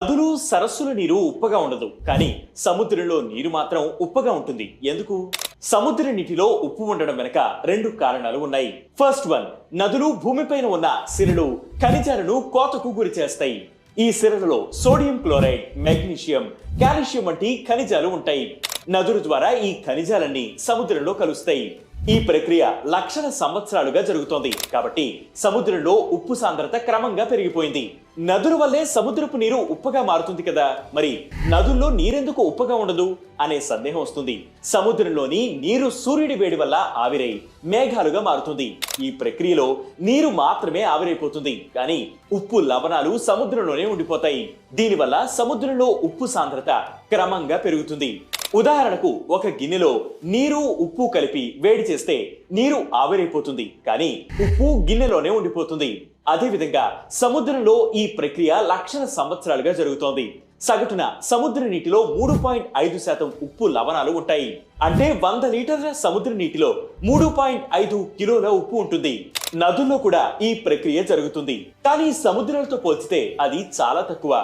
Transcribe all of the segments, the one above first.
నదులు సరస్సుల నీరు ఉప్పగా ఉండదు, కానీ సముద్రంలో నీరు మాత్రం ఉప్పగా ఉంటుంది. ఎందుకు? సముద్ర నీటిలో ఉప్పు ఉండడం వెనక రెండు కారణాలు ఉన్నాయి. ఫస్ట్ వన్, నదులు భూమిపైన ఉన్న సిరలు ఖనిజాలను కోతకు గురి చేస్తాయి. ఈ సిరలలో సోడియం క్లోరైడ్, మెగ్నీషియం, కాల్షియం వంటి ఖనిజాలు ఉంటాయి. నదుల ద్వారా ఈ ఖనిజాలన్నీ సముద్రంలో కలుస్తాయి. ఈ ప్రక్రియ లక్షల సంవత్సరాలుగా జరుగుతోంది. కాబట్టి సముద్రంలో ఉప్పు సాంద్రత క్రమంగా పెరిగిపోయింది. నదుల వల్లే సముద్రపు నీరు ఉప్పగా మారుతుంది కదా, మరి నదుల్లో నీరెందుకు ఉప్పగా ఉండదు అనే సందేహం వస్తుంది. సముద్రంలోని నీరు సూర్యుడి వేడి వల్ల ఆవిరై మేఘాలుగా మారుతుంది. ఈ ప్రక్రియలో నీరు మాత్రమే ఆవిరైపోతుంది, కానీ ఉప్పు లవణాలు సముద్రంలోనే ఉండిపోతాయి. దీనివల్ల సముద్రంలో ఉప్పు సాంద్రత క్రమంగా పెరుగుతుంది. ఉదాహరణకు, ఒక గిన్నెలో నీరు ఉప్పు కలిపి వేడి చేస్తే నీరు ఆవిరైపోతుంది, కానీ ఉప్పు గిన్నెలోనే ఉండిపోతుంది. అదేవిధంగా సముద్రంలో ఈ ప్రక్రియ లక్షల సంవత్సరాలుగా జరుగుతోంది. సగటున సముద్ర నీటిలో 3.5% ఉప్పు లవణాలు ఉంటాయి. అంటే 100 లీటర్ల సముద్ర నీటిలో 3.5 కిలోల ఉప్పు ఉంటుంది. నదుల్లో కూడా ఈ ప్రక్రియ జరుగుతుంది, కానీ సముద్రాలతో పోల్చితే అది చాలా తక్కువ.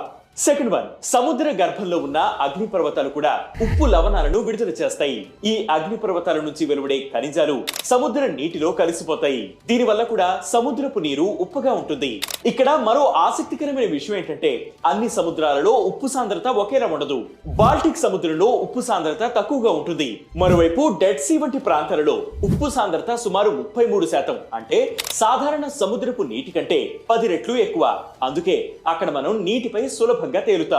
సెకండ్ వన్, సముద్ర గర్భంలో ఉన్న అగ్నిపర్వతాలు కూడా ఉప్పు లవణాలను విడుదల చేస్తాయి. ఈ అగ్నిపర్వతాల నుంచి వెలువడే ఖనిజాలు సముద్ర నీటిలో కలిసిపోతాయి. దీనివల్ల కూడా సముద్రపు నీరు ఉప్పుగా ఉంటుంది. ఇక్కడ మరో ఆసక్తికరమైన విషయం ఏంటంటే, అన్ని సముద్రాలలో ఉప్పు సాంద్రత ఒకేలా ఉండదు. బాల్టిక్ సముద్రంలో ఉప్పు సాంద్రత తక్కువగా ఉంటుంది. మరోవైపు డెడ్ సీ వంటి ప్రాంతాలలో ఉప్పు సాంద్రత సుమారు 33%, అంటే సాధారణ సముద్రపు నీటి కంటే 10 రెట్లు ఎక్కువ. అందుకే అక్కడ మనం నీటిపై సులభంగా తేలుతాం.